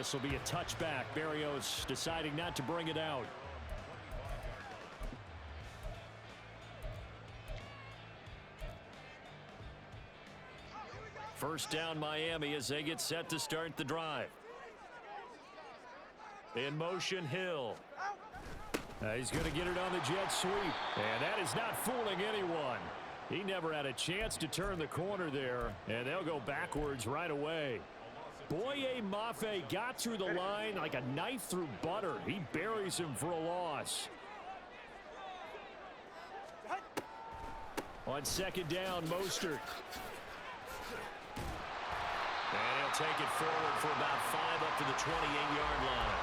This will be a touchback. Berrios deciding not to bring it out. First down Miami as they get set to start the drive. In motion, Hill. He's going to get it on the jet sweep. And that is not fooling anyone. He never had a chance to turn the corner there, and they'll go backwards right away. Boye Mafe got through the line like a knife through butter. He buries him for a loss. On second down, Mostert. And he'll take it forward for about 5 up to the 28-yard line.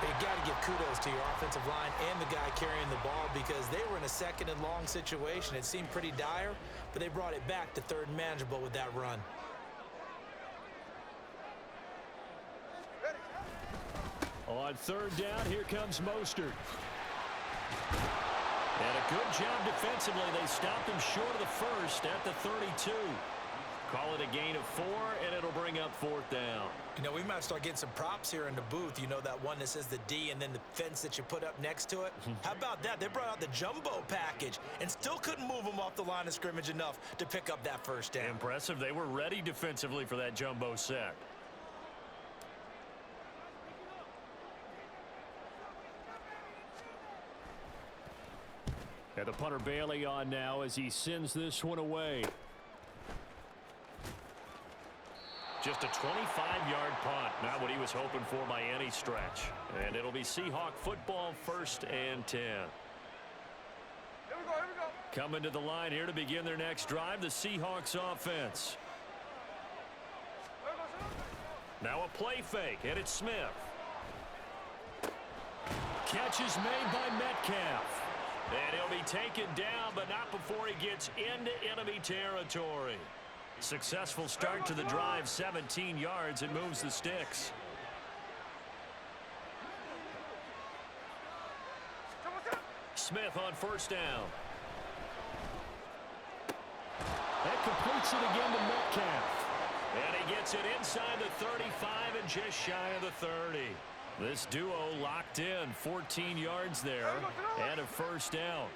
You got to give kudos to your offensive line and the guy carrying the ball because they were in a second and long situation. It seemed pretty dire, but they brought it back to third and manageable with that run. On third down, here comes Mostert. And a good job defensively. They stopped him short of the first at the 32. Call it a gain of 4, and it'll bring up fourth down. You know, we might start getting some props here in the booth. You know, that one that says the D and then the fence that you put up next to it? How about that? They brought out the jumbo package and still couldn't move them off the line of scrimmage enough to pick up that first down. Impressive. They were ready defensively for that jumbo sack. And the punter Bailey on now as he sends this one away. Just a 25-yard punt. Not what he was hoping for by any stretch. And it'll be Seahawk football, 1st and 10. Here we go, here we go. Coming to the line here to begin their next drive, the Seahawks offense. Now a play fake, and it's Smith. Catch is made by Metcalf. And he'll be taken down, but not before he gets into enemy territory. Successful start to the drive, 17 yards, and moves the sticks. Smith on first down. That completes it again to Metcalf. And he gets it inside the 35 and just shy of the 30. This duo locked in, 14 yards there, and a first down.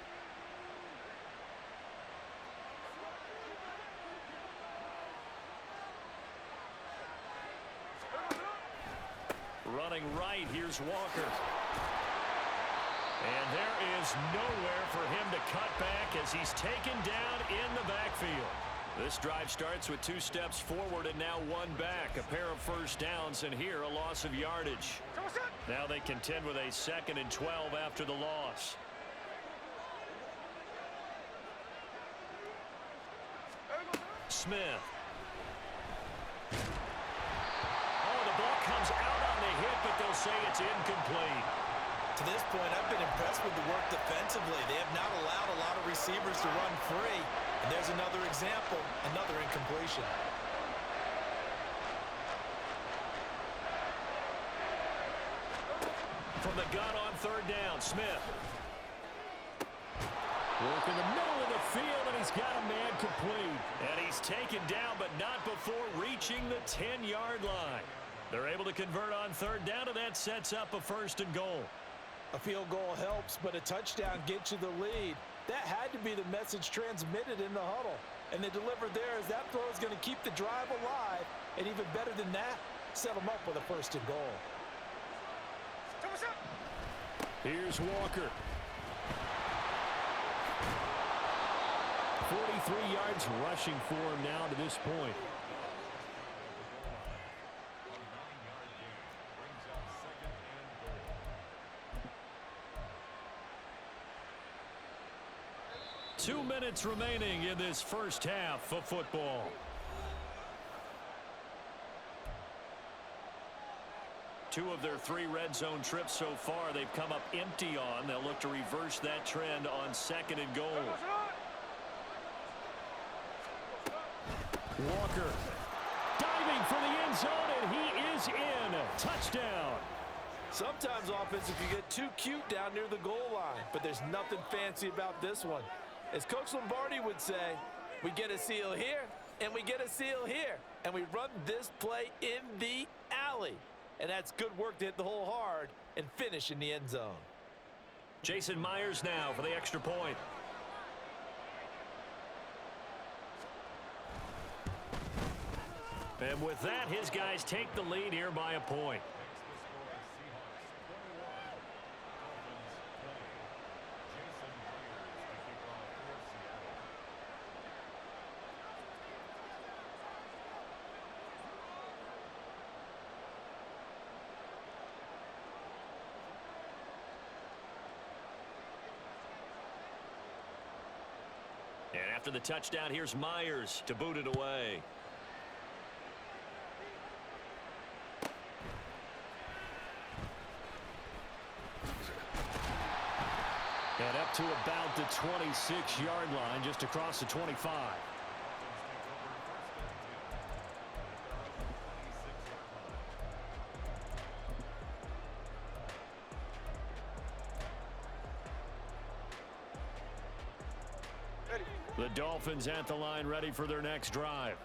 Running right, here's Walker. And there is nowhere for him to cut back as he's taken down in the backfield. This drive starts with 2 steps forward and now 1 back. A pair of first downs, and here a loss of yardage. Now they contend with a 2nd and 12 after the loss. Smith. Oh, the ball comes out on the hit, but they'll say it's incomplete. To this point, I've been impressed with the work defensively. They have not allowed a lot of receivers to run free. And there's another example, another incompletion. From the gun on third down, Smith. Work in the middle of the field, and he's got a man complete. And he's taken down, but not before reaching the 10-yard line. They're able to convert on third down, and that sets up a 1st and goal. A field goal helps, but a touchdown gets you the lead. That had to be the message transmitted in the huddle. And they delivered there as that throw is going to keep the drive alive. And even better than that, set them up with a 1st and goal. Here's Walker. 43 yards rushing for him now to this point. Two minutes remaining in this first half of football. Two of their 3 red zone trips so far they've come up empty on. They'll look to reverse that trend on 2nd and goal. Walker diving for the end zone, and he is in. Touchdown. Sometimes offense, you get too cute down near the goal line, but there's nothing fancy about this one. As Coach Lombardi would say, we get a seal here, and we get a seal here, and we run this play in the alley. And that's good work to hit the hole hard and finish in the end zone. Jason Myers now for the extra point. And with that, his guys take the lead here by a point. And after the touchdown, here's Myers to boot it away. And up to about the 26-yard line, just across the 25. The Dolphins at the line, ready for their next drive.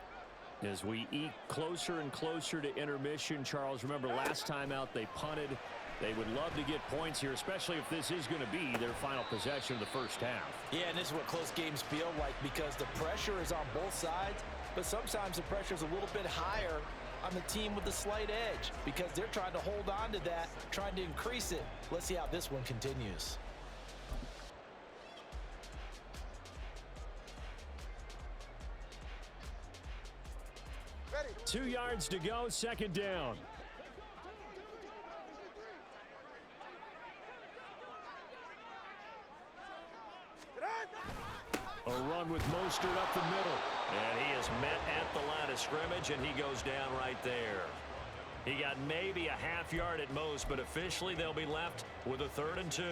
As we eke closer and closer to intermission, Charles, remember last time out they punted. They would love to get points here, especially if this is going to be their final possession of the first half. Yeah, and this is what close games feel like because the pressure is on both sides, but sometimes the pressure is a little bit higher on the team with the slight edge because they're trying to hold on to that, trying to increase it. Let's see how this one continues. Ready. 2 yards to go, second down. A run with Mostert up the middle. And he is met at the line of scrimmage, and he goes down right there. He got maybe a half yard at most, but officially they'll be left with a 3rd and 2.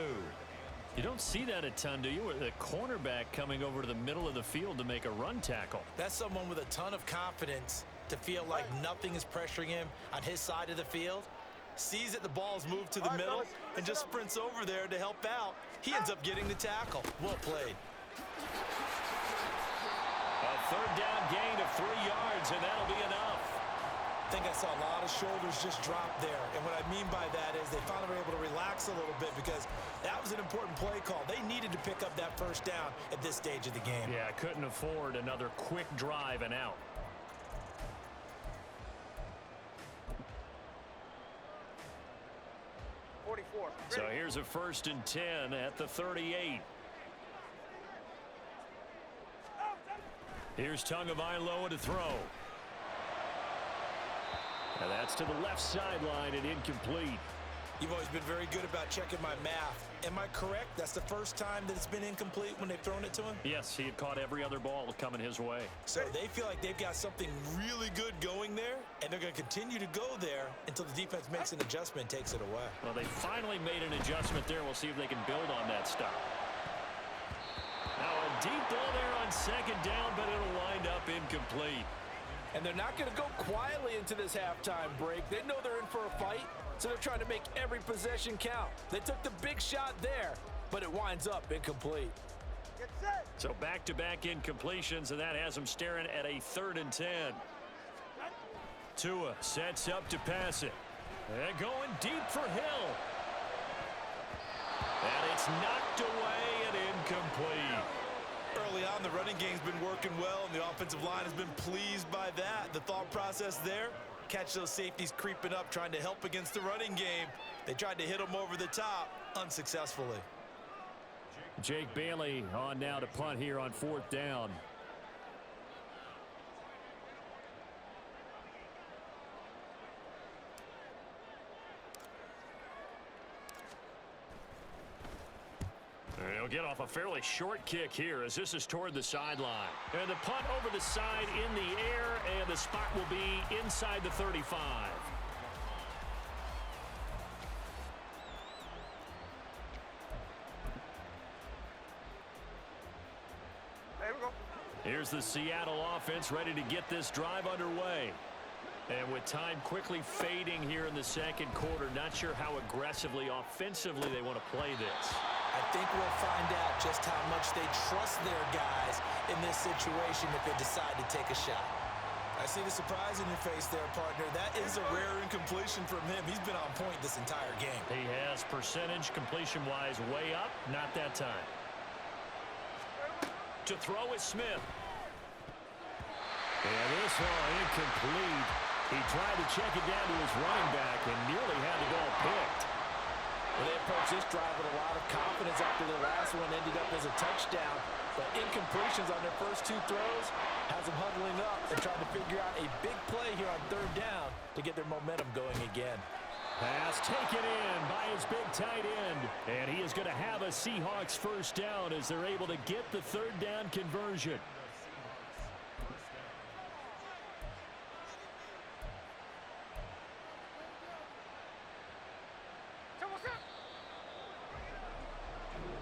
You don't see that a ton, do you? With a cornerback coming over to the middle of the field to make a run tackle. That's someone with a ton of confidence to feel like nothing is pressuring him on his side of the field. Sees that the ball's moved to the middle and just sprints over there to help out. He ends up getting the tackle. Well played. A 3rd down gain of 3 yards, and that'll be enough. I think I saw a lot of shoulders just drop there. And what I mean by that is they finally were able to relax a little bit because that was an important play call. They needed to pick up that first down at this stage of the game. Yeah, couldn't afford another quick drive and out. So here's a 1st and 10 at the 38. Here's Tagovailoa to throw. And that's to the left sideline and incomplete. You've always been very good about checking my math. Am I correct? That's the first time that it's been incomplete when they've thrown it to him? Yes, he had caught every other ball coming his way. So they feel like they've got something really good going there, and they're going to continue to go there until the defense makes an adjustment and takes it away. Well, they finally made an adjustment there. We'll see if they can build on that stop. Now a deep ball there on 2nd down, but it'll wind up incomplete. And they're not going to go quietly into this halftime break. They know they're in for a fight, so they're trying to make every possession count. They took the big shot there, but it winds up incomplete. Get set. So back-to-back incompletions, and that has them staring at a 3rd and 10. Tua sets up to pass it. And going deep for Hill. And it's knocked away and incomplete. Early on, the running game's been working well, and the offensive line has been pleased by that. The thought process there, catch those safeties creeping up, trying to help against the running game. They tried to hit them over the top, unsuccessfully. Jake Bailey on now to punt here on 4th down. He'll get off a fairly short kick here as this is toward the sideline. And the punt over the side in the air, and the spot will be inside the 35. There we go. Here's the Seattle offense ready to get this drive underway. And with time quickly fading here in the 2nd quarter, not sure how aggressively, offensively they want to play this. I think we'll find out just how much they trust their guys in this situation if they decide to take a shot. I see the surprise in your face there, partner. That is a rare incompletion from him. He's been on point this entire game. He has percentage completion-wise way up. Not that time. To throw is Smith. And this one incomplete. He tried to check it down to his running back and nearly had the ball picked. Well, they approached this drive with a lot of confidence after the last one ended up as a touchdown. But incompletions on their first two throws has them huddling up and trying to figure out a big play here on third down to get their momentum going again. Pass taken in by his big tight end. And he is going to have a Seahawks first down as they're able to get the third down conversion.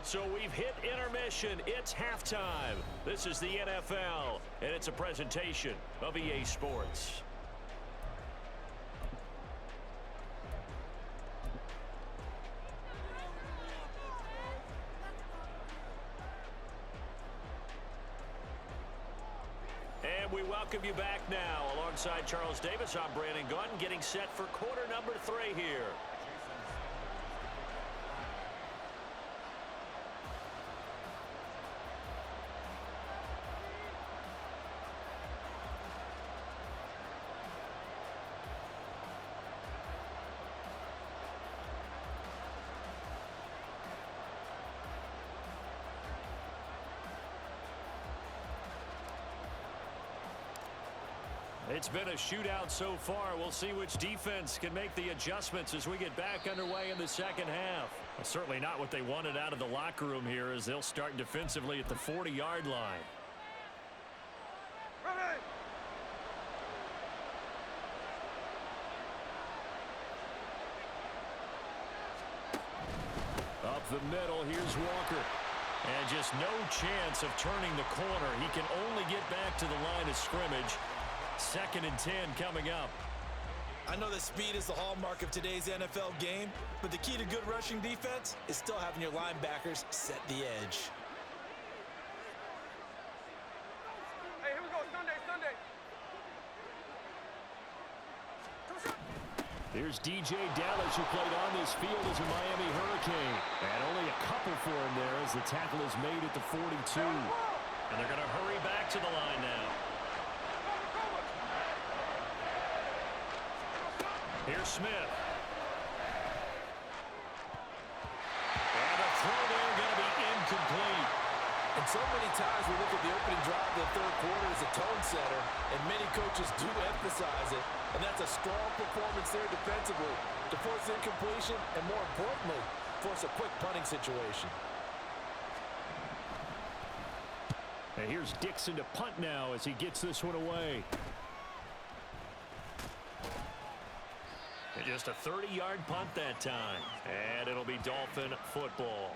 So we've hit intermission. It's halftime. This is the NFL, and it's a presentation of EA Sports. And we welcome you back now. Alongside Charles Davis, I'm Brandon Gunn, getting set for quarter number 3 here. It's been a shootout so far. We'll see which defense can make the adjustments as we get back underway in the second half. Well, certainly not what they wanted out of the locker room here as they'll start defensively at the 40-yard line. Ready. Up the middle, here's Walker. And just no chance of turning the corner. He can only get back to the line of scrimmage. 2nd and 10 coming up. I know that speed is the hallmark of today's NFL game, but the key to good rushing defense is still having your linebackers set the edge. Hey, here we go. Sunday. Here's DJ Dallas, who played on this field as a Miami Hurricane. And only a couple for him there as the tackle is made at the 42. And they're going to hurry back to the line now. Here's Smith. And a throw there going to be incomplete. And so many times we look at the opening drive of the third quarter as a tone setter, and many coaches do emphasize it. And that's a strong performance there defensively to force incompletion and, more importantly, force a quick punting situation. And here's Dixon to punt now as he gets this one away. And just a 30-yard punt that time. And it'll be Dolphin football.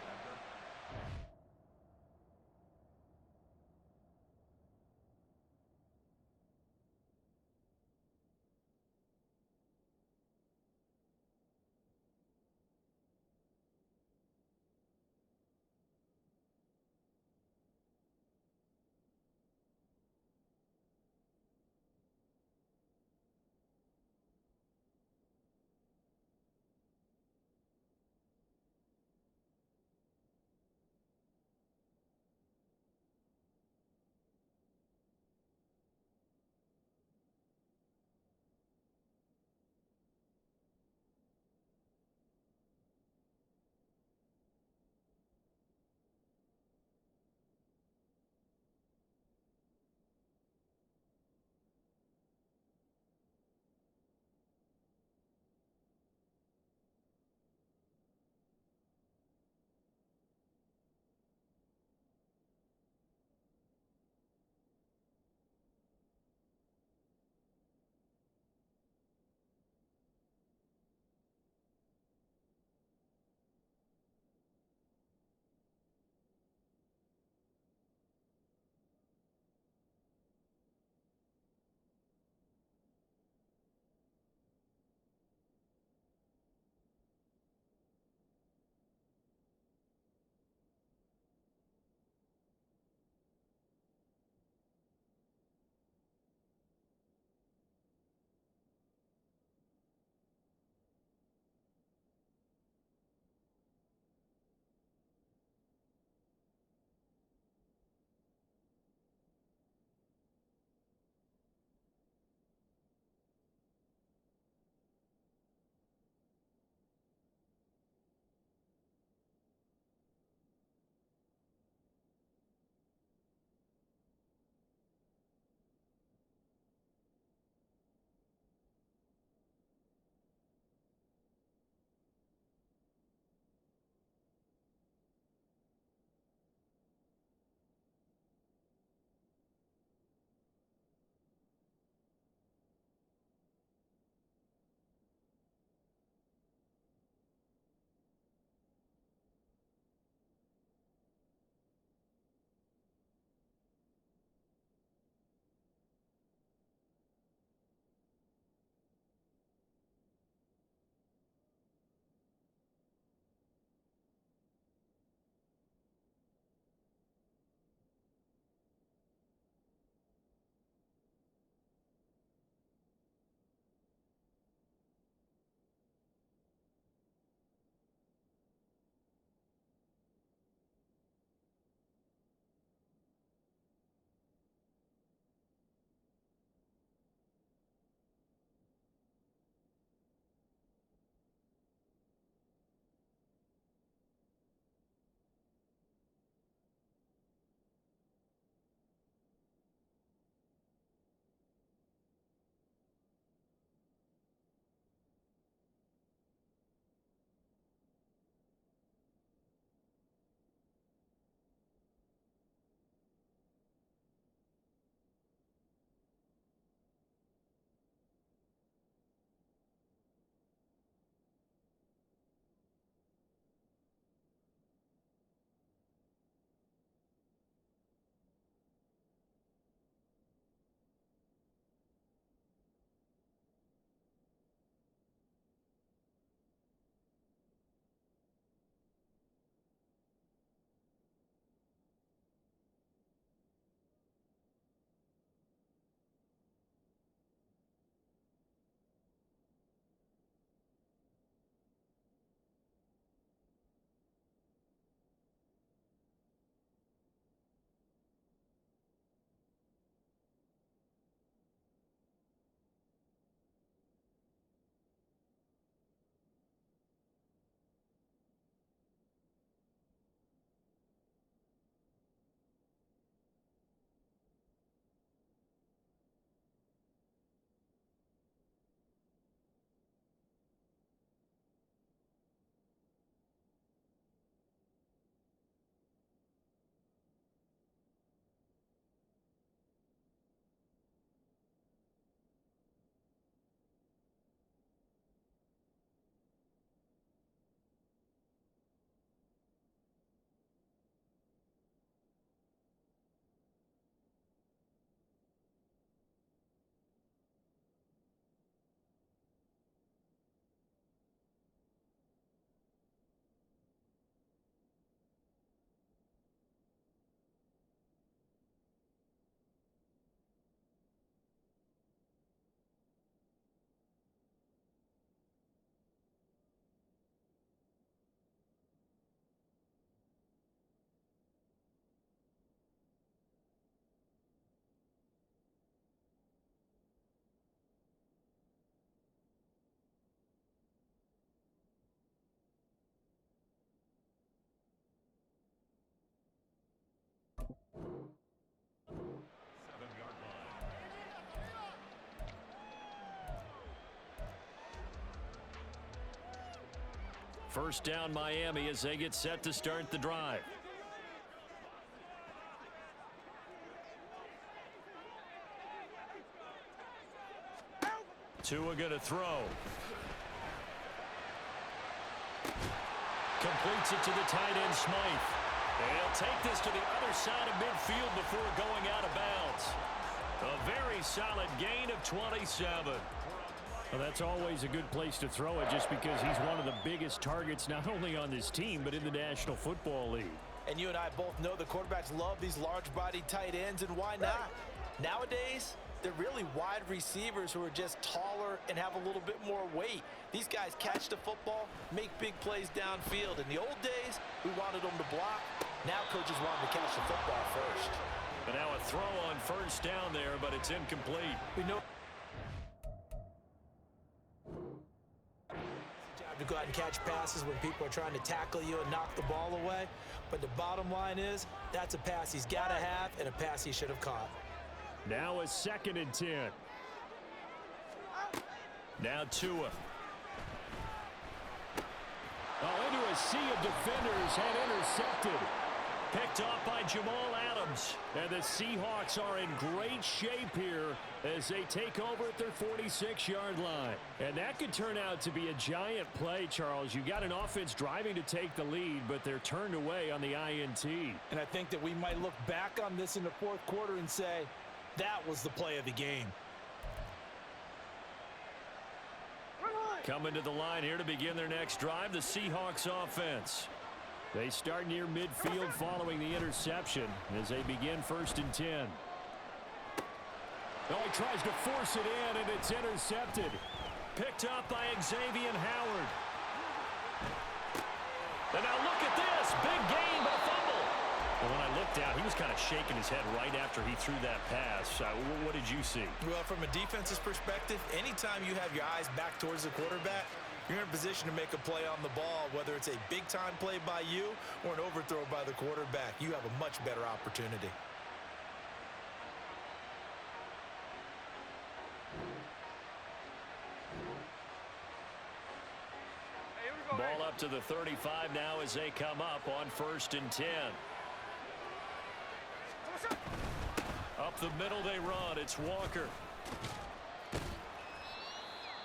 First down Miami as they get set to start the drive. Tua going to throw. Completes it to the tight end Smythe. And he'll take this to the other side of midfield before going out of bounds. A very solid gain of 27. Well, that's always a good place to throw it just because he's one of the biggest targets not only on this team but in the National Football League. And you and I both know the quarterbacks love these large-bodied tight ends, and why not? Nowadays, they're really wide receivers who are just taller and have a little bit more weight. These guys catch the football, make big plays downfield. In the old days, we wanted them to block. Now coaches want them to catch the football first. But now a throw on first down there, but it's incomplete. We know to go out and catch passes when people are trying to tackle you and knock the ball away. But the bottom line is, that's a pass he's got to have and a pass he should have caught. Now a 2nd and 10. Now Tua. Oh, into a sea of defenders and intercepted. Picked off by Jamal Adams. And the Seahawks are in great shape here as they take over at their 46-yard line. And that could turn out to be a giant play, Charles. You got an offense driving to take the lead, but they're turned away on the INT. And I think that we might look back on this in the fourth quarter and say, that was the play of the game. Coming to the line here to begin their next drive, the Seahawks offense. They start near midfield following the interception as they begin 1st and 10. Oh, he tries to force it in, and it's intercepted. Picked up by Xavier Howard. And now look at this. Big gain, but a fumble. Well, when I looked out, he was kind of shaking his head right after he threw that pass. What did you see? Well, from a defense's perspective, anytime you have your eyes back towards the quarterback, you're in a position to make a play on the ball, whether it's a big-time play by you or an overthrow by the quarterback. You have a much better opportunity. Ball up to the 35 now as they come up on 1st and 10. Up the middle they run. It's Walker.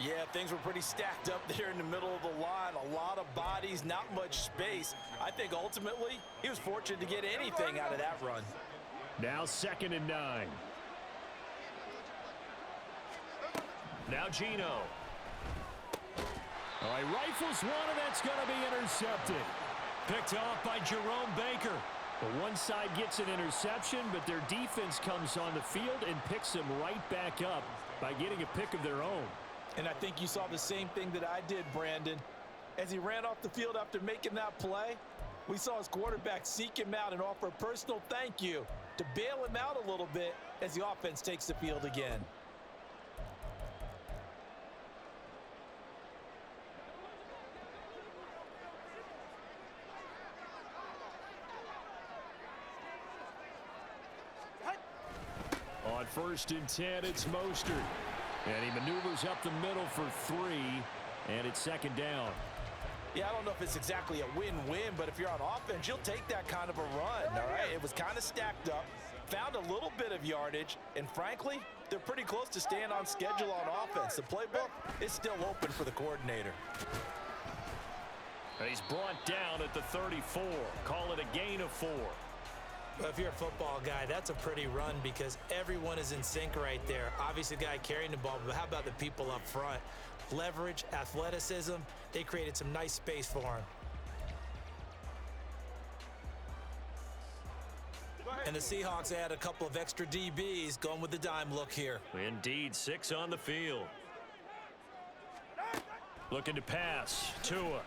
Yeah, things were pretty stacked up there in the middle of the line. A lot of bodies, not much space. I think ultimately he was fortunate to get anything out of that run. Now 2nd and 9. Now Geno. All right, rifles one, and that's going to be intercepted. Picked off by Jerome Baker. The one side gets an interception, but their defense comes on the field and picks them right back up by getting a pick of their own. And I think you saw the same thing that I did, Brandon. As he ran off the field after making that play, we saw his quarterback seek him out and offer a personal thank you to bail him out a little bit as the offense takes the field again. On 1st and 10, it's Mostert. And he maneuvers up the middle for 3, and it's 2nd down. Yeah, I don't know if it's exactly a win-win, but if you're on offense, you'll take that kind of a run, all right? It was kind of stacked up, found a little bit of yardage, and frankly, they're pretty close to staying on schedule on offense. The playbook is still open for the coordinator. And he's brought down at the 34. Call it a gain of 4. Well, if you're a football guy, that's a pretty run because everyone is in sync right there. Obviously, the guy carrying the ball, but how about the people up front? Leverage, athleticism, they created some nice space for him. And the Seahawks add a couple of extra DBs going with the dime look here. Indeed, 6 on the field. Looking to pass. Tua.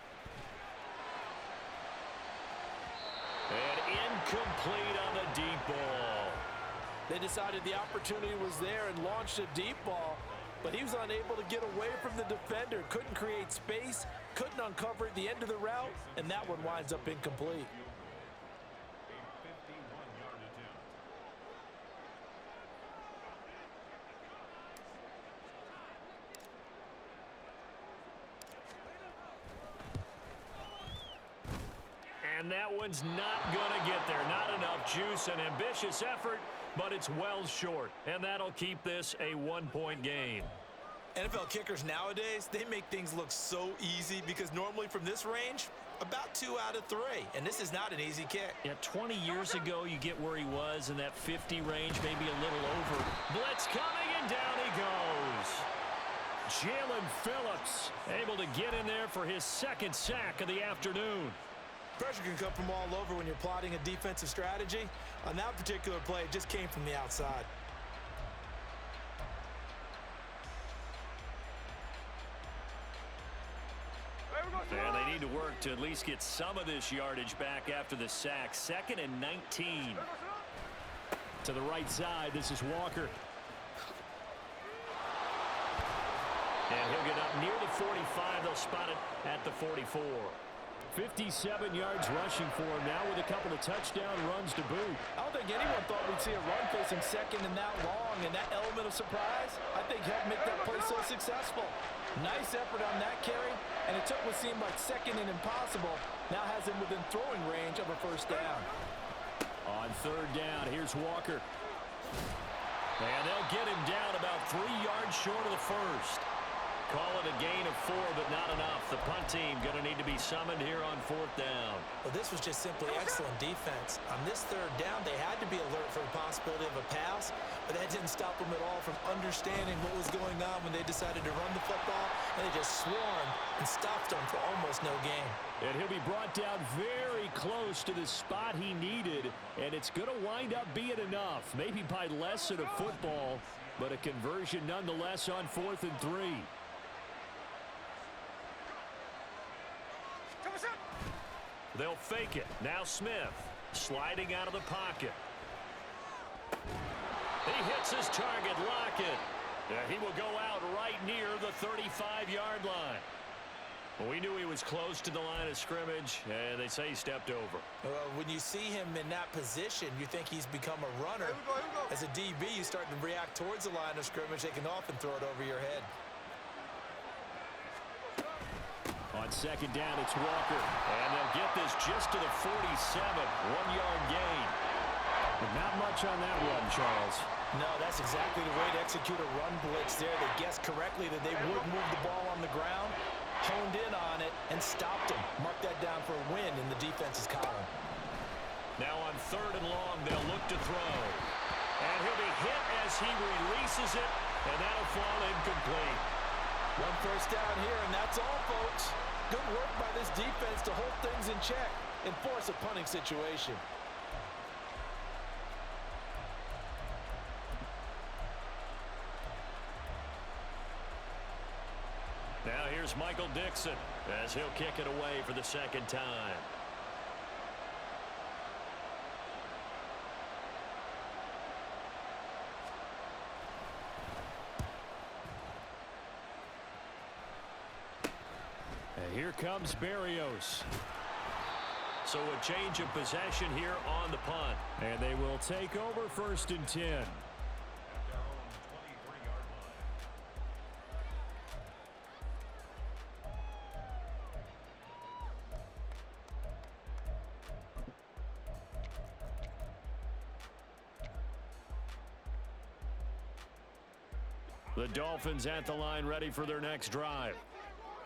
And incomplete on the deep ball. They decided the opportunity was there and launched a deep ball, but he was unable to get away from the defender. Couldn't create space, couldn't uncover at the end of the route, and that one winds up incomplete. And that one's not going to get there. Not enough juice. An ambitious effort, but it's well short. And that'll keep this a one-point game. NFL kickers nowadays, they make things look so easy because normally from this range, about 2 out of 3. And this is not an easy kick. Yeah, 20 years ago, you get where he was in that 50 range, maybe a little over. Blitz coming, and down he goes. Jalen Phillips able to get in there for his second sack of the afternoon. Pressure can come from all over when you're plotting a defensive strategy. On that particular play, it just came from the outside. And they need to work to at least get some of this yardage back after the sack. 2nd and 19. To the right side, this is Walker. And he'll get up near the 45. They'll spot it at the 44. 57 yards rushing for him now with a couple of touchdown runs to boot. I don't think anyone thought we'd see a run facing second and that long, and that element of surprise, I think, helped make that play so successful. Nice effort on that carry, and it took what seemed like second and impossible. Now has him within throwing range of a first down. On 3rd down, here's Walker. And they'll get him down about 3 yards short of the first. Call it a gain of 4, but not enough. The punt team going to need to be summoned here on 4th down. Well, this was just simply excellent defense. On this 3rd down, they had to be alert for the possibility of a pass, but that didn't stop them at all from understanding what was going on when they decided to run the football, and they just swarmed and stopped them for almost no gain. And he'll be brought down very close to the spot he needed, and it's going to wind up being enough, maybe by less than a football, but a conversion nonetheless on 4th and 3. They'll fake it. Now Smith sliding out of the pocket. He hits his target, Lockett. He will go out right near the 35-yard line. Well, we knew he was close to the line of scrimmage, and they say he stepped over. When you see him in that position, you think he's become a runner. Here we go. As a DB, you start to react towards the line of scrimmage. They can often throw it over your head. On 2nd down, it's Walker. And they'll get this just to the 47. 1-yard gain. But not much on that run, Charles. No, that's exactly the way to execute a run blitz there. They guessed correctly that they would move the ball on the ground, honed in on it, and stopped him. Mark that down for a win in the defense's column. Now on 3rd and long, they'll look to throw. And he'll be hit as he releases it, and that'll fall incomplete. 1 first down here, and that's all, folks. Good work by this defense to hold things in check and force a punting situation. Now here's Michael Dixon as he'll kick it away for the 2nd time. And here comes Berrios. So a change of possession here on the punt. And they will take over 1st and 10. The Dolphins at the line ready for their next drive.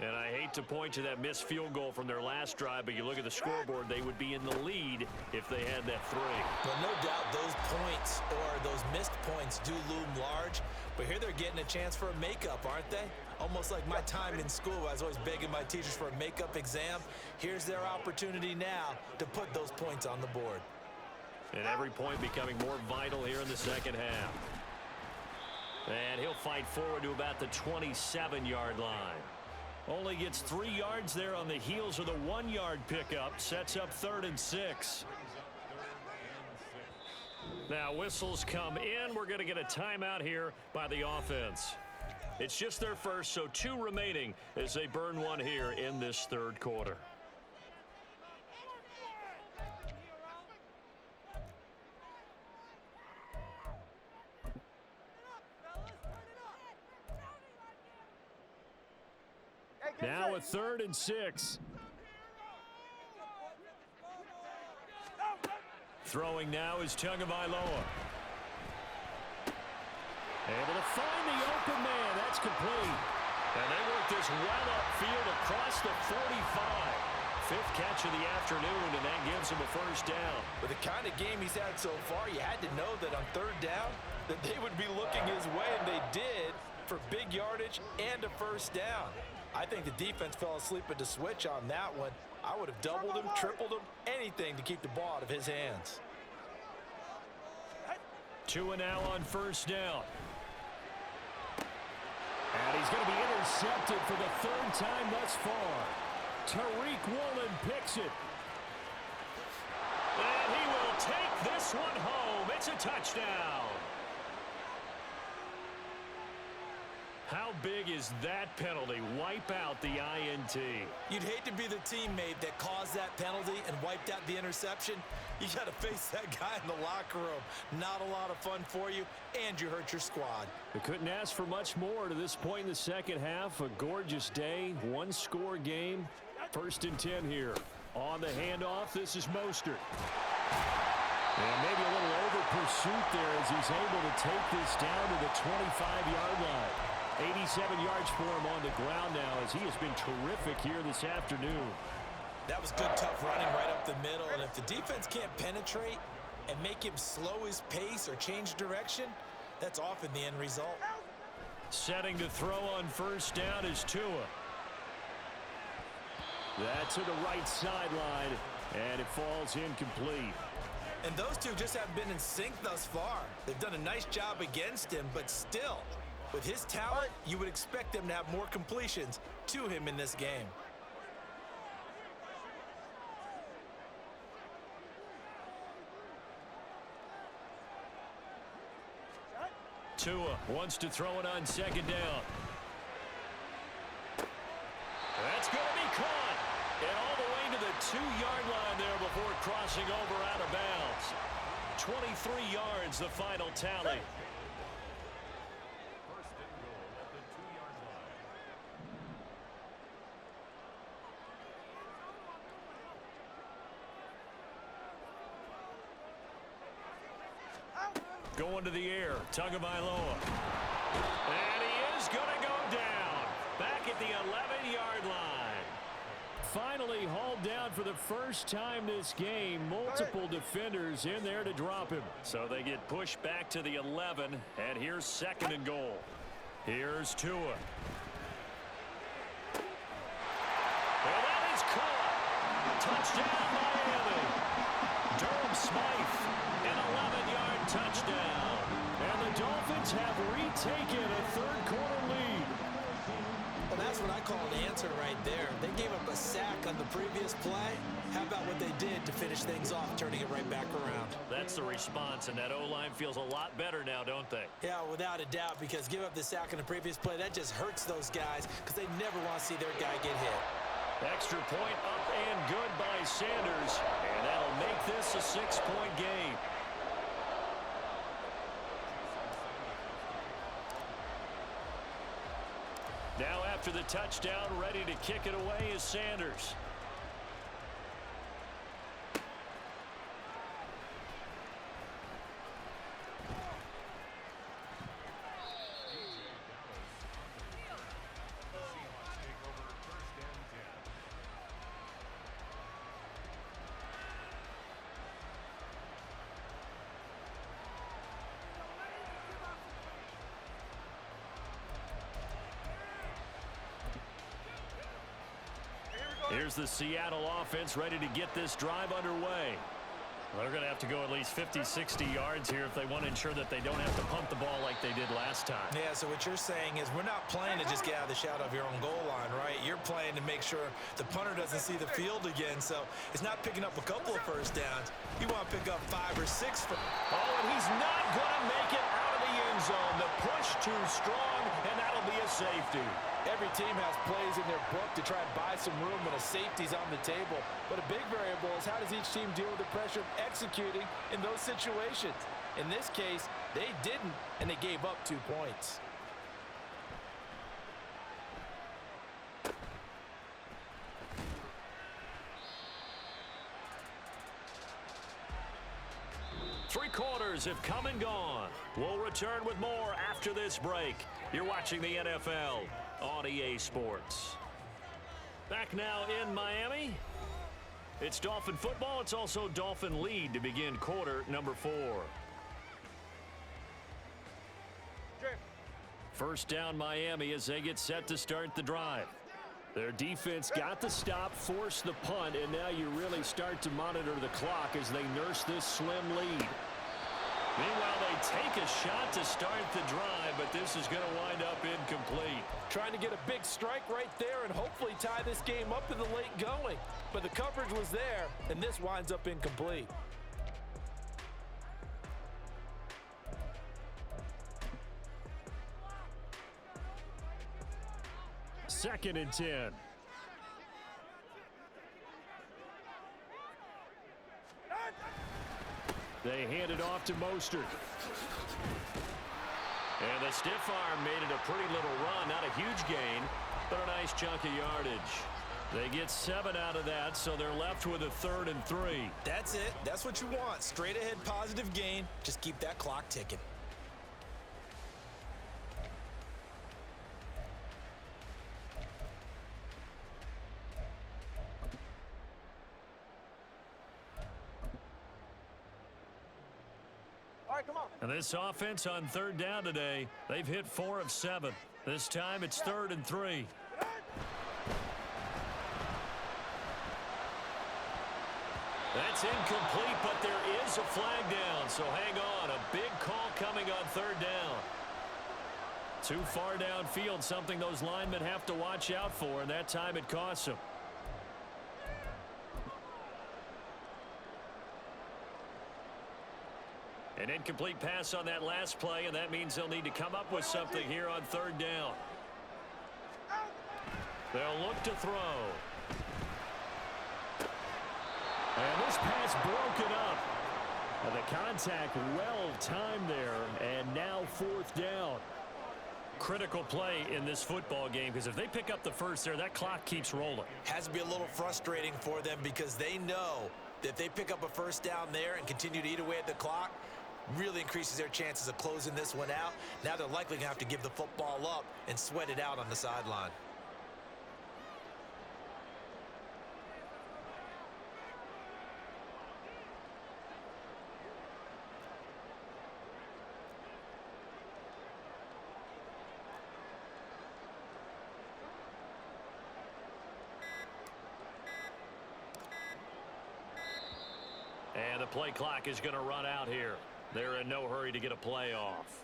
And I hate to point to that missed field goal from their last drive, but you look at the scoreboard, they would be in the lead if they had that 3. Well, no doubt those points or those missed points do loom large, but here they're getting a chance for a makeup, aren't they? Almost like my time in school. I was always begging my teachers for a makeup exam. Here's their opportunity now to put those points on the board. And every point becoming more vital here in the second half. And he'll fight forward to about the 27-yard line. Only gets 3 yards there on the heels of the 1-yard pickup. Sets up 3rd and 6. Now whistles come in. We're going to get a timeout here by the offense. It's just their first, so 2 remaining as they burn one here in this 3rd quarter. Now a 3rd and 6. Throwing now is Tagovailoa. Able to find the open man. That's complete. And they work this well upfield across the 45. Fifth catch of the afternoon, and that gives him a first down. With the kind of game he's had so far, you had to know that on third down that they would be looking his way, and they did for big yardage and a first down. I think the defense fell asleep at the switch on that one. I would have doubled him, tripled him, anything to keep the ball out of his hands. Tua now on first down. And he's going to be intercepted for the third time thus far. Tariq Woolen picks it. And he will take this one home. It's a touchdown. How big is that penalty? Wipe out the INT. You'd hate to be the teammate that caused that penalty and wiped out the interception. You got to face that guy in the locker room. Not a lot of fun for you, and you hurt your squad. We couldn't ask for much more to this point in the second half. A gorgeous day, one-score game. First and 10 here. On the handoff, this is Mostert. And maybe a little over pursuit there as he's able to take this down to the 25-yard line. 87 yards for him on the ground now as he has been terrific here this afternoon. That was good, tough running right up the middle. And if the defense can't penetrate and make him slow his pace or change direction, that's often the end result. Setting to throw on first down is Tua. That's to the right sideline, and it falls incomplete. And those two just haven't been in sync thus far. They've done a nice job against him, but still, with his talent, you would expect them to have more completions to him in this game. Tua wants to throw it on second down. That's going to be caught. And all the way to the 2-yard line there before crossing over out of bounds. 23 yards, the final tally. Going to the air, Tagovailoa. And he is going to go down. Back at the 11-yard line. Finally hauled down for the first time this game. Multiple defenders in there to drop him. So they get pushed back to the 11, and here's second and goal. Here's Tua. And that is caught. Touchdown, Miami. Durham Smythe, an 11-yard touchdown. And the Dolphins have retaken a third-quarter lead. Well, that's what I call an answer right there. They gave up a sack on the previous play. How about what they did to finish things off, turning it right back around? That's the response, and that O-line feels a lot better now, don't they? Yeah, without a doubt, because give up the sack on the previous play, that just hurts those guys because they never want to see their guy get hit. Extra point up and good by Sanders, and that'll make this a 6-point game. Now after the touchdown, ready to kick it away is Sanders. Here's the Seattle offense ready to get this drive underway. They're going to have to go at least 50, 60 yards here if they want to ensure that they don't have to pump the ball like they did last time. Yeah, so what you're saying is we're not playing to just get out of the shadow of your own goal line, right? You're playing to make sure the punter doesn't see the field again. So it's not picking up a couple of first downs. You want to pick up 5 or 6. Oh, and he's not going to make it out of the end zone. The push too strong, and that'll be a safety. Every team has plays in their book to try and buy some room when a safety's on the table. But a big variable is how does each team deal with the pressure of executing in those situations? In this case, they didn't, and they gave up 2 points. Three quarters have come and gone. We'll return with more after this break. You're watching the NFL on EA Sports. Back now in Miami. It's Dolphin football. It's also Dolphin lead to begin quarter number 4. First down Miami as they get set to start the drive. Their defense got the stop, forced the punt, and now you really start to monitor the clock as they nurse this slim lead. Meanwhile, they take a shot to start the drive, but this is going to wind up incomplete. Trying to get a big strike right there and hopefully tie this game up in the late going. But the coverage was there, and this winds up incomplete. Second and 10. They hand it off to Mostert. And the stiff arm made it a pretty little run. Not a huge gain, but a nice chunk of yardage. They get 7 out of that, so they're left with a 3rd and 3. That's it. That's what you want. Straight ahead positive gain. Just keep that clock ticking. And this offense on 3rd down today, they've hit 4 of 7. This time it's 3rd and 3. That's incomplete, but there is a flag down, so hang on. A big call coming on 3rd down. Too far downfield, something those linemen have to watch out for, and that time it costs them. An incomplete pass on that last play, and that means they'll need to come up with something here on 3rd down. They'll look to throw. And this pass broken up. And the contact well timed there, and now 4th down. Critical play in this football game, because if they pick up the first there, that clock keeps rolling. Has to be a little frustrating for them because they know that if they pick up a first down there and continue to eat away at the clock, really increases their chances of closing this one out. Now they're likely going to have to give the football up and sweat it out on the sideline. And the play clock is going to run out here. They're in no hurry to get a play off.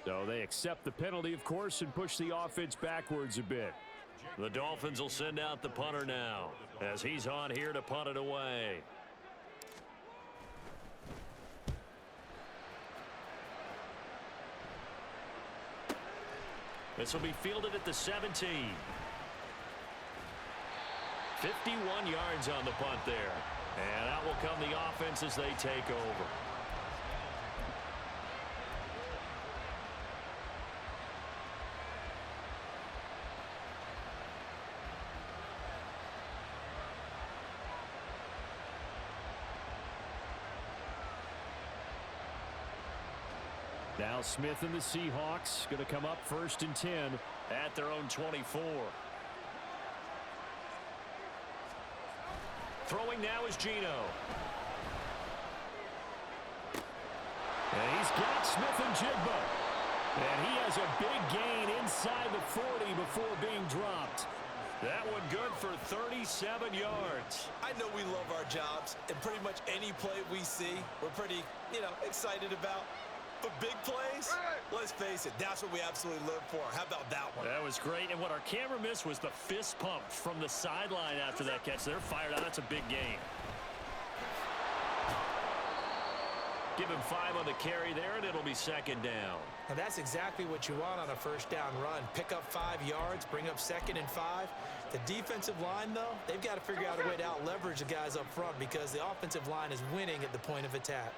So they accept the penalty, of course, and push the offense backwards a bit. The Dolphins will send out the punter now as he's on here to punt it away. This will be fielded at the 17. 51 yards on the punt there. And out will come the offense as they take over. Now Smith and the Seahawks going to come up 1st and 10 at their own 24. Throwing now is Geno. And he's got Smith and Jigba. And he has a big gain inside the 40 before being dropped. That one good for 37 yards. I know we love our jobs, and pretty much any play we see, we're pretty, excited about. But big plays, let's face it, that's what we absolutely live for. How about that one? That was great. And what our camera missed was the fist pump from the sideline after that catch. They're fired out. That's a big gain. Give him 5 on the carry there, and it'll be 2nd down. And that's exactly what you want on a first down run. Pick up 5 yards, bring up 2nd and 5. The defensive line, though, they've got to figure out a way to out-leverage the guys up front because the offensive line is winning at the point of attack.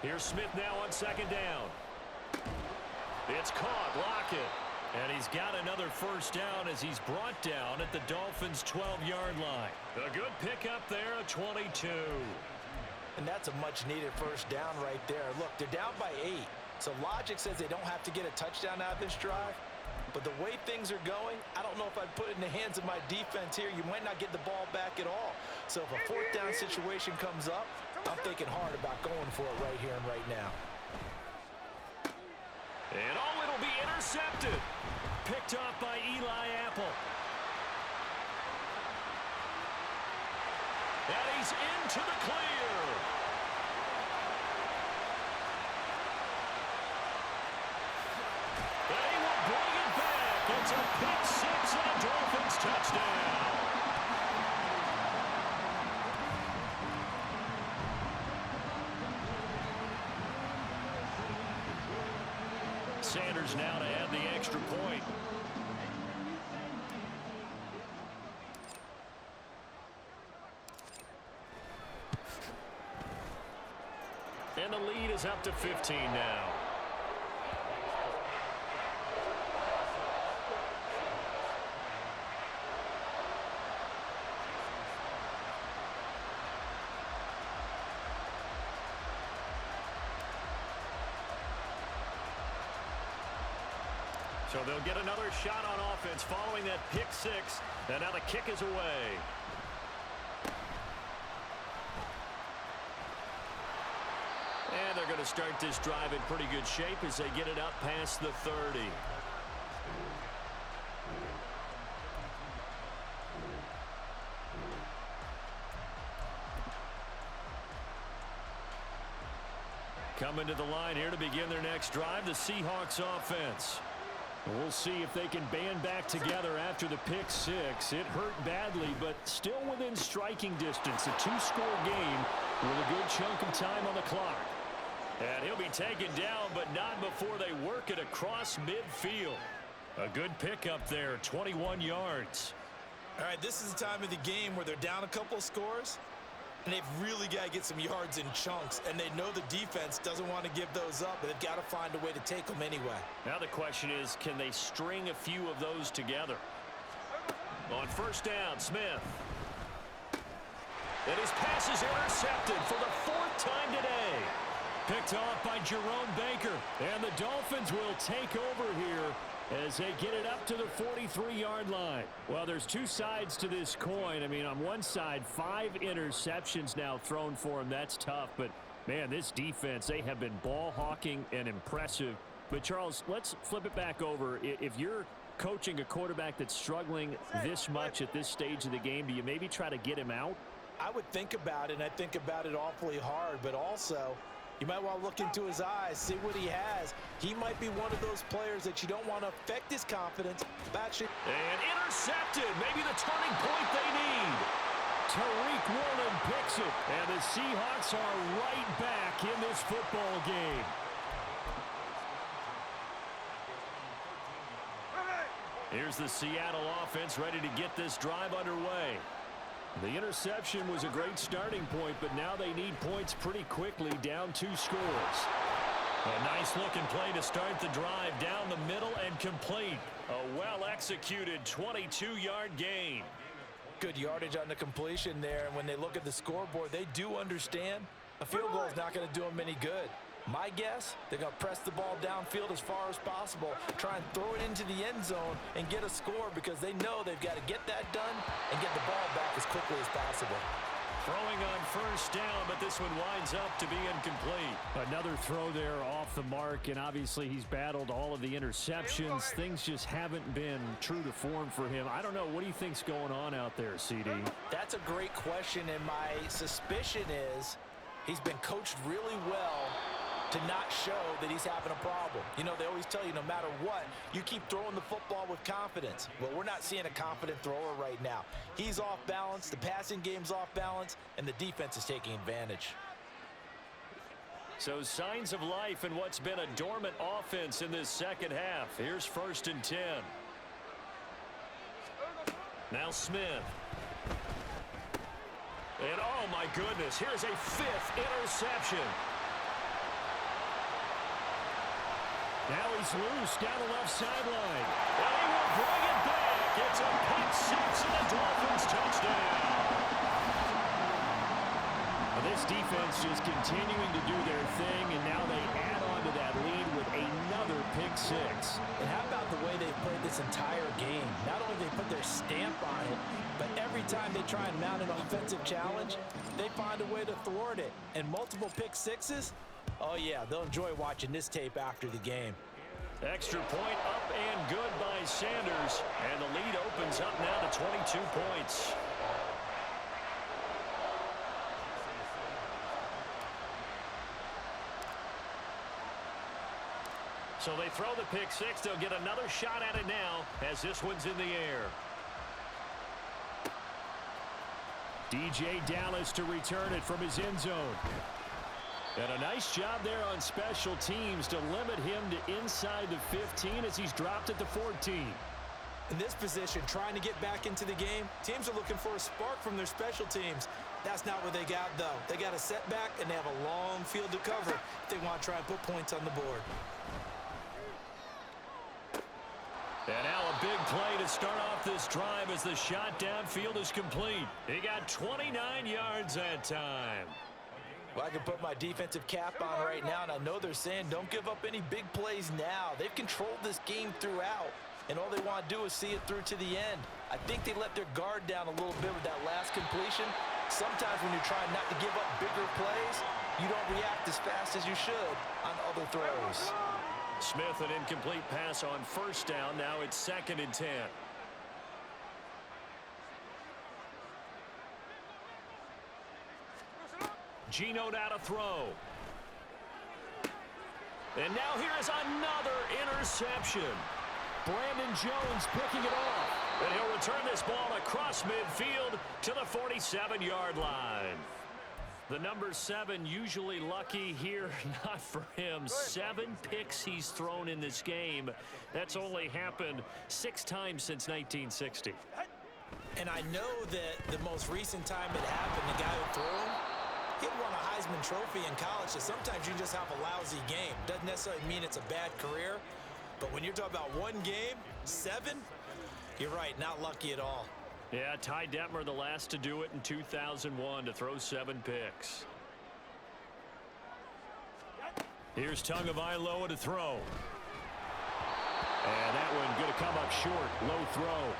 Here's Smith now on 2nd down. It's caught, Lockett. And he's got another first down as he's brought down at the Dolphins' 12-yard line. A good pickup there, a 22. And that's a much-needed first down right there. Look, they're down by 8. So logic says they don't have to get a touchdown out of this drive. But the way things are going, I don't know if I'd put it in the hands of my defense here. You might not get the ball back at all. So if a fourth down situation comes up, I'm thinking hard about going for it right here and right now. And it'll be intercepted. Picked off by Eli Apple. And he's into the clear. And he will bring it back. It's a pick six and a Dolphins touchdown. Sanders now to add the extra point. And the lead is up to 15 now. So they'll get another shot on offense following that pick six. And now the kick is away. And they're going to start this drive in pretty good shape as they get it up past the 30. Coming to the line here to begin their next drive, the Seahawks offense. We'll see if they can band back together after the pick six. It hurt badly, but still within striking distance. A two-score game with a good chunk of time on the clock. And he'll be taken down, but not before they work it across midfield. A good pickup there, 21 yards. All right, this is the time of the game where they're down a couple of scores, and they've really got to get some yards in chunks, and they know the defense doesn't want to give those up, but they've got to find a way to take them anyway. Now the question is, can they string a few of those together? On first down, Smith. And his pass is intercepted for the fourth time today. Picked off by Jerome Baker. And the Dolphins will take over here as they get it up to the 43-yard line. Well, there's two sides to this coin. I mean, on one side, 5 interceptions now thrown for him. That's tough. But, man, this defense, they have been ball hawking and impressive. But, Charles, let's flip it back over. If you're coaching a quarterback that's struggling this much at this stage of the game, do you maybe try to get him out? I would think about it, and I think about it awfully hard. But also, you might want to look into his eyes, see what he has. He might be one of those players that you don't want to affect his confidence. And intercepted. Maybe the turning point they need. Tariq Woolen picks it. And the Seahawks are right back in this football game. Here's the Seattle offense ready to get this drive underway. The interception was a great starting point, but now they need points pretty quickly, down 2 scores. A nice looking play to start the drive down the middle and complete. A well-executed 22-yard gain. Good yardage on the completion there, and when they look at the scoreboard, they do understand a field goal is not going to do them any good. My guess, they're going to press the ball downfield as far as possible, try and throw it into the end zone and get a score because they know they've got to get that done and get the ball back as quickly as possible. Throwing on first down, but this one winds up to be incomplete. Another throw there off the mark, and obviously he's battled all of the interceptions. Things just haven't been true to form for him. I don't know. What do you think's going on out there, CD? That's a great question, and my suspicion is he's been coached really well to not show that he's having a problem. You know, they always tell you no matter what, you keep throwing the football with confidence. Well, we're not seeing a confident thrower right now. He's off balance, the passing game's off balance, and the defense is taking advantage. So signs of life in what's been a dormant offense in this second half. Here's 1st and 10. Now Smith. And oh my goodness, here's a 5th interception. Now he's loose down the left sideline. And he will bring it back. It's a pick six and a Dolphins touchdown. This defense just continuing to do their thing, and now they add on to that lead with another pick six. And how about the way they played this entire game? Not only they put their stamp on it, but every time they try and mount an offensive challenge, they find a way to thwart it. And multiple pick sixes, oh yeah, they'll enjoy watching this tape after the game. Extra point up and good by Sanders, and the lead opens up now to 22 points. So they throw the pick six. They'll get another shot at it now as this one's in the air. DJ Dallas to return it from his end zone. And a nice job there on special teams to limit him to inside the 15 as he's dropped at the 14. In this position, trying to get back into the game, teams are looking for a spark from their special teams. That's not what they got, though. They got a setback, and they have a long field to cover if they want to try and put points on the board. And now a big play to start off this drive as the shot downfield is complete. He got 29 yards that time. Well, I can put my defensive cap on right now, and I know they're saying don't give up any big plays now. They've controlled this game throughout, and all they want to do is see it through to the end. I think they let their guard down a little bit with that last completion. Sometimes when you're trying not to give up bigger plays, you don't react as fast as you should on other throws. Smith, an incomplete pass on first down. Now it's 2nd and 10. Geno now to throw. And now here is another interception. Brandon Jones picking it off. And he'll return this ball across midfield to the 47-yard line. The number 7 usually lucky here, not for him. 7 picks he's thrown in this game. That's only happened 6 times since 1960. And I know that the most recent time it happened, the guy who threw him, he had won a Heisman Trophy in college, so sometimes you just have a lousy game. Doesn't necessarily mean it's a bad career, but when you're talking about one game, 7, you're right, not lucky at all. Yeah, Ty Detmer the last to do it in 2001 to throw 7 picks. Here's Tagovailoa to throw. And that one going to come up short. Low throw.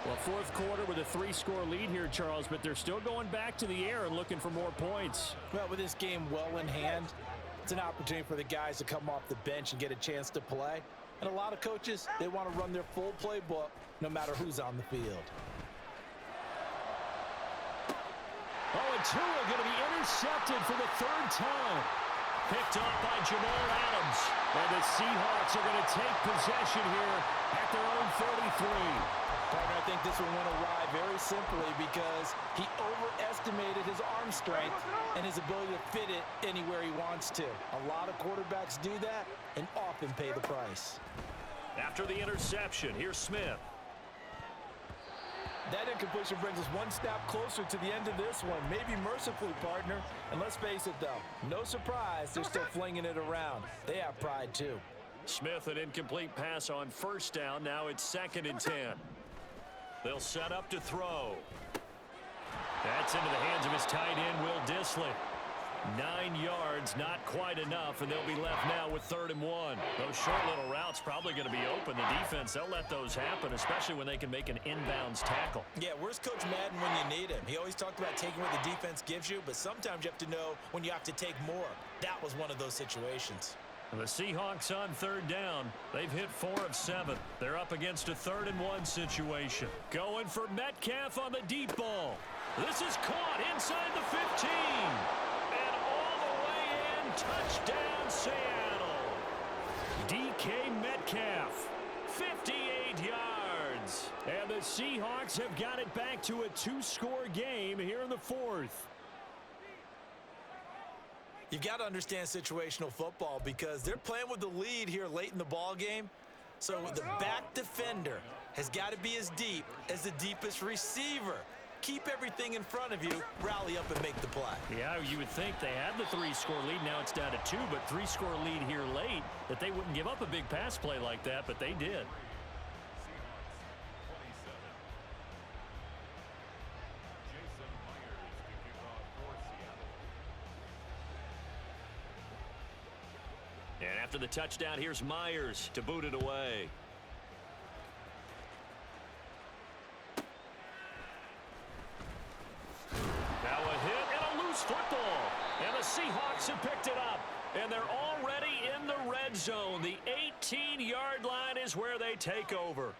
Well, 4th quarter with a 3-score lead here, Charles, but they're still going back to the air and looking for more points. Well, with this game well in hand, it's an opportunity for the guys to come off the bench and get a chance to play. And a lot of coaches, they want to run their full playbook no matter who's on the field. Oh, and Tua going to be intercepted for the 3rd time. Picked off by Jamal Adams. And the Seahawks are going to take possession here at their own 33. Partner, I think this one went awry very simply because he overestimated his arm strength and his ability to fit it anywhere he wants to. A lot of quarterbacks do that and often pay the price. After the interception, here's Smith. That incompletion brings us one step closer to the end of this one. Maybe mercifully, partner. And let's face it, though, no surprise, they're still flinging it around. They have pride, too. Smith, an incomplete pass on first down. Now it's 2nd and 10. They'll set up to throw. That's into the hands of his tight end, Will Dissly. 9 yards, not quite enough, and they'll be left now with 3rd and 1. Those short little routes probably going to be open. The defense, they'll let those happen, especially when they can make an inbounds tackle. Yeah, where's Coach Madden when you need him? He always talked about taking what the defense gives you, but sometimes you have to know when you have to take more. That was one of those situations. And the Seahawks on 3rd down. They've hit 4 of 7. They're up against a 3rd and 1 situation. Going for Metcalf on the deep ball. This is caught inside the 15. And all the way in, touchdown Seattle. DK Metcalf, 58 yards. And the Seahawks have got it back to a 2-score game here in the 4th. You've got to understand situational football because they're playing with the lead here late in the ball game. So the back defender has got to be as deep as the deepest receiver. Keep everything in front of you, rally up and make the play. Yeah, you would think they had the 3-score lead. Now it's down to 2, but 3-score lead here late, that they wouldn't give up a big pass play like that, but they did. the touchdown. Here's Myers to boot it away. Now a hit and a loose football. And the Seahawks have picked it up. And they're already in the red zone. The 18-yard line is where they take over.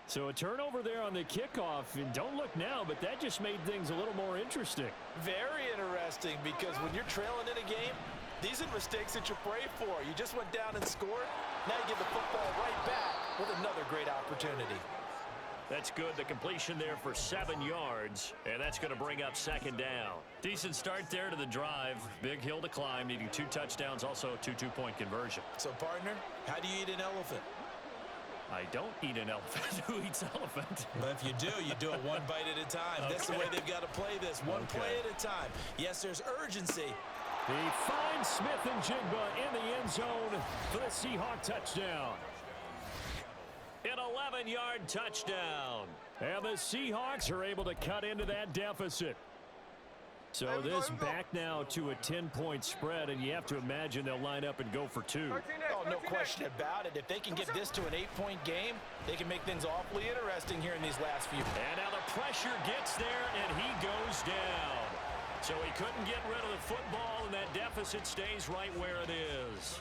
So a turnover there on the kickoff. And don't look now, but that just made things a little more interesting. Very interesting, because when you're trailing in a game, these are mistakes that you pray for. You just went down and scored. Now you get the football right back with another great opportunity. That's good. The completion there for 7 yards, and that's going to bring up second down. Decent start there to the drive. Big hill to climb, needing 2 touchdowns, also a 2 two-point conversion. So, partner, how do you eat an elephant? I don't eat an elephant. Who eats elephant? But if you do it one bite at a time. Okay. That's the way they've got to play this, one play at a time. Yes, there's urgency. He finds Smith and Jigba in the end zone for the Seahawk touchdown. An 11-yard touchdown. And the Seahawks are able to cut into that deficit. So this back now to a 10-point spread, and you have to imagine they'll line up and go for 2. Oh, no question about it. If they can get this to an 8-point game, they can make things awfully interesting here in these last few. And now the pressure gets there, and he goes down. So he couldn't get rid of the football, and that deficit stays right where it is.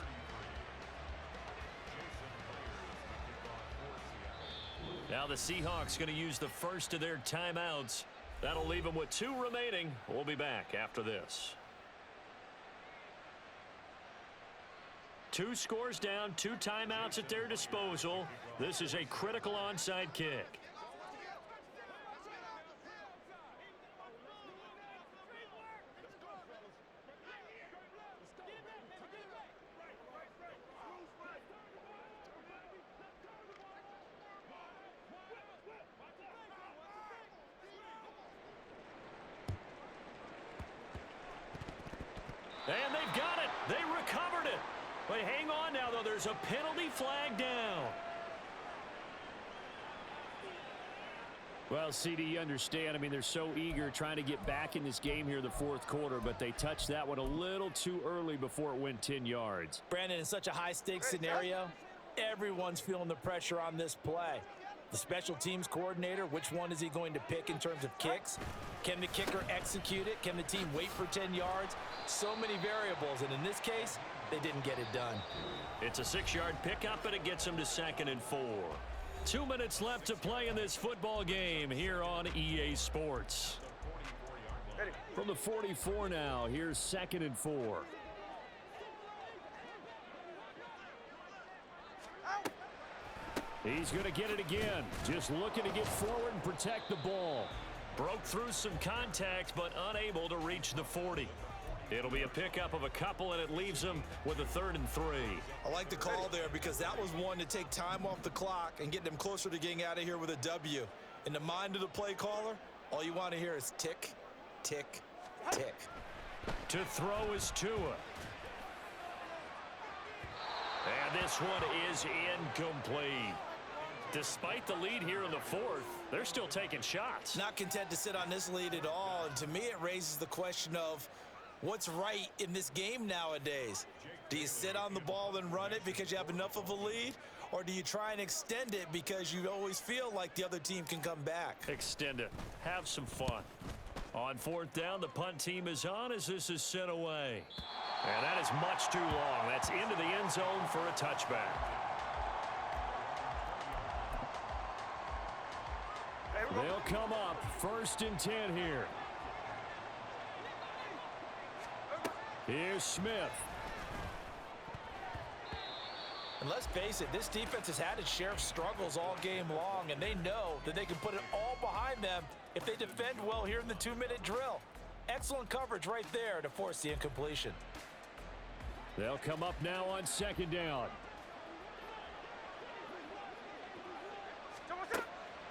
Now the Seahawks going to use the first of their timeouts. That'll leave them with 2 remaining. We'll be back after this. 2 scores down, 2 timeouts at their disposal. This is a critical onside kick. And they've got it. They recovered it. But hang on now, though. There's a penalty flag down. Well, CD, you understand. I mean, they're so eager trying to get back in this game here in the fourth quarter, but they touched that one a little too early before it went 10 yards. Brandon, in such a high-stakes scenario, everyone's feeling the pressure on this play. The special teams coordinator, which one is he going to pick in terms of kicks? Can the kicker execute it? Can the team wait for 10 yards? So many variables, and in this case, they didn't get it done. It's a 6-yard pickup, and it gets them to 2nd and 4. 2 minutes left to play in this football game here on EA Sports. From the 44 now, here's 2nd and 4. He's going to get it again. Just looking to get forward and protect the ball. Broke through some contact, but unable to reach the 40. It'll be a pickup of a couple, and it leaves them with a 3rd and 3. I like the call there, because that was one to take time off the clock and get them closer to getting out of here with a W. In the mind of the play caller, all you want to hear is tick, tick, tick. To throw is Tua. And this one is incomplete. Despite the lead here in the 4th, they're still taking shots. Not content to sit on this lead at all, and to me it raises the question of what's right in this game nowadays. Do you sit on the ball and run it because you have enough of a lead, or do you try and extend it because you always feel like the other team can come back? Extend it. Have some fun. On 4th down, the punt team is on as this is sent away. And that is much too long. That's into the end zone for a touchback. They'll come up 1st and 10 here. Here's Smith. And let's face it, this defense has had its share of struggles all game long, and they know that they can put it all behind them if they defend well here in the 2-minute drill. Excellent coverage right there to force the incompletion. They'll come up now on 2nd down.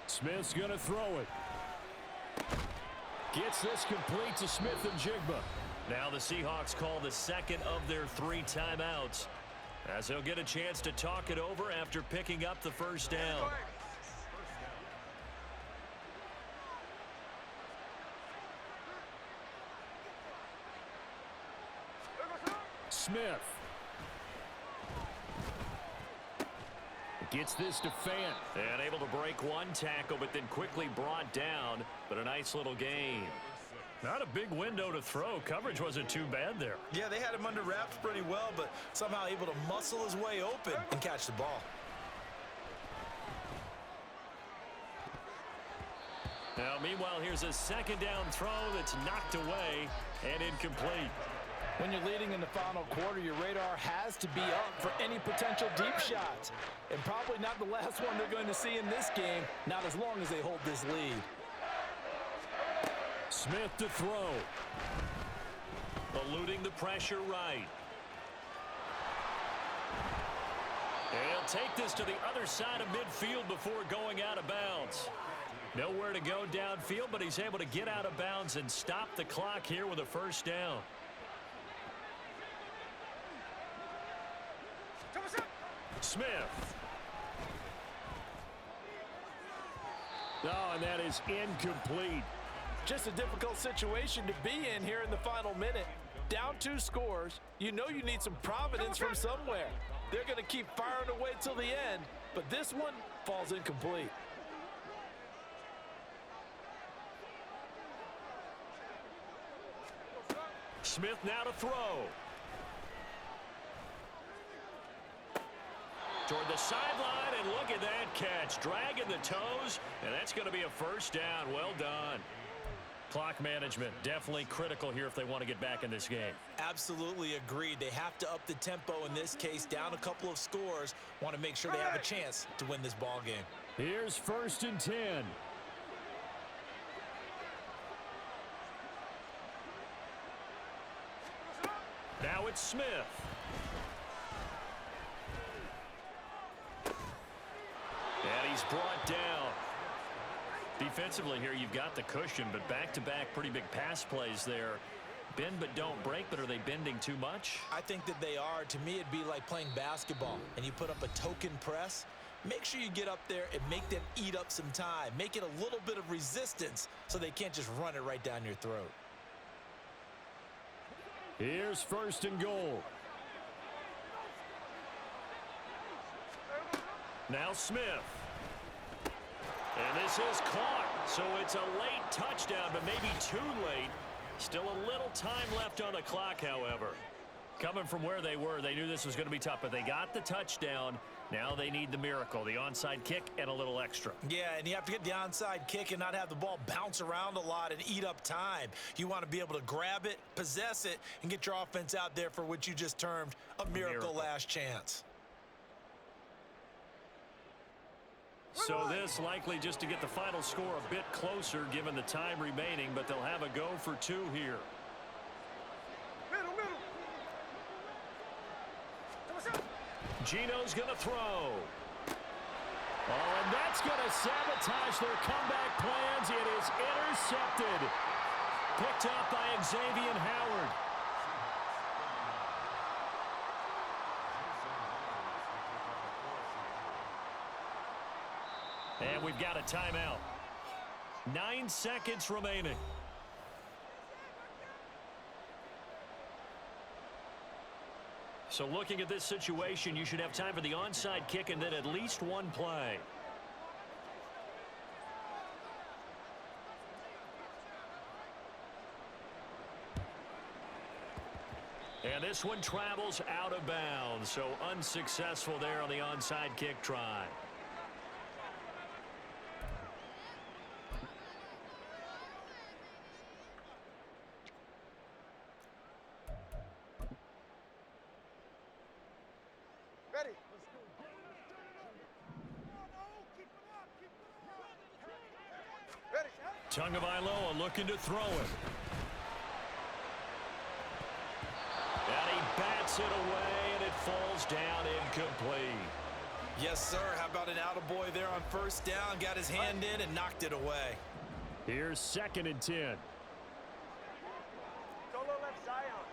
Smith's going to throw it. Gets this complete to Smith and Jigba. Now the Seahawks call the 2nd of their 3 timeouts, as they'll get a chance to talk it over after picking up the 1st down. Smith. Gets this to Fant. And able to break one tackle, but then quickly brought down. But a nice little gain. Not a big window to throw. Coverage wasn't too bad there. Yeah, they had him under wraps pretty well, but somehow able to muscle his way open and catch the ball. Now, meanwhile, here's a second down throw that's knocked away and incomplete. When you're leading in the final quarter, your radar has to be up for any potential deep shots. And probably not the last one they're going to see in this game, not as long as they hold this lead. Smith to throw. Eluding the pressure right. And he'll take this to the other side of midfield before going out of bounds. Nowhere to go downfield, but he's able to get out of bounds and stop the clock here with a first down. Smith. Oh, and that is incomplete. Just a difficult situation to be in here in the final minute. Down 2 scores, you know you need some providence from somewhere. They're going to keep firing away till the end, but this one falls incomplete. Smith now to throw. Toward the sideline, and look at that catch. Dragging the toes, and that's going to be a first down. Well done. Clock management, definitely critical here if they want to get back in this game. Absolutely agreed. They have to up the tempo in this case, down a couple of scores. Want to make sure they have a chance to win this ball game. Here's 1st and 10. Now it's Smith. And he's brought down. Defensively here, you've got the cushion, but back-to-back pretty big pass plays there. Bend but don't break, but are they bending too much? I think that they are. To me, it'd be like playing basketball, and you put up a token press. Make sure you get up there and make them eat up some time. Make it a little bit of resistance so they can't just run it right down your throat. Here's 1st and goal. Now Smith. And this is caught. So it's a late touchdown, but maybe too late. Still a little time left on the clock, however. Coming from where they were, they knew this was going to be tough, but they got the touchdown. Now they need the miracle, the onside kick and a little extra. Yeah, and you have to get the onside kick and not have the ball bounce around a lot and eat up time. You want to be able to grab it, possess it, and get your offense out there for what you just termed a miracle last chance. So this likely just to get the final score a bit closer given the time remaining, but they'll have a go for 2 here. Gino's going to throw. Oh, and that's going to sabotage their comeback plans. It is intercepted. Picked up by Xavier Howard. And we've got a timeout. 9 seconds remaining. So looking at this situation, you should have time for the onside kick and then at least one play. And this one travels out of bounds, so unsuccessful there on the onside kick try. Ready. Ready. Tagovailoa looking to throw it. And he bats it away, and it falls down incomplete. Yes, sir. How about an attaboy there on 1st down? Got his hand in and knocked it away. Here's 2nd and 10. Solo left Zion.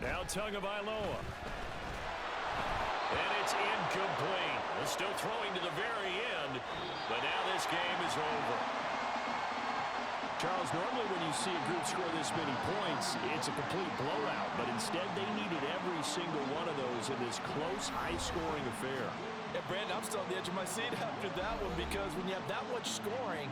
Now Tagovailoa. And it's incomplete. They're still throwing to the very end, but now this game is over. Charles, normally when you see a group score this many points, it's a complete blowout, but instead they needed every single one of those in this close, high-scoring affair. Yeah, Brandon, I'm still on the edge of my seat after that one because when you have that much scoring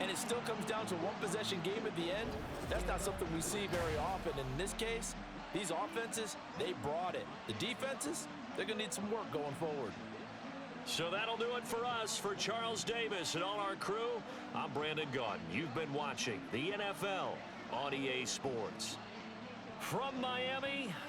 and it still comes down to one possession game at the end, that's not something we see very often. In this case, these offenses, they brought it. The defenses, they're going to need some work going forward. So that'll do it for us. For Charles Davis and all our crew, I'm Brandon Gaudin. You've been watching the NFL on EA Sports. From Miami,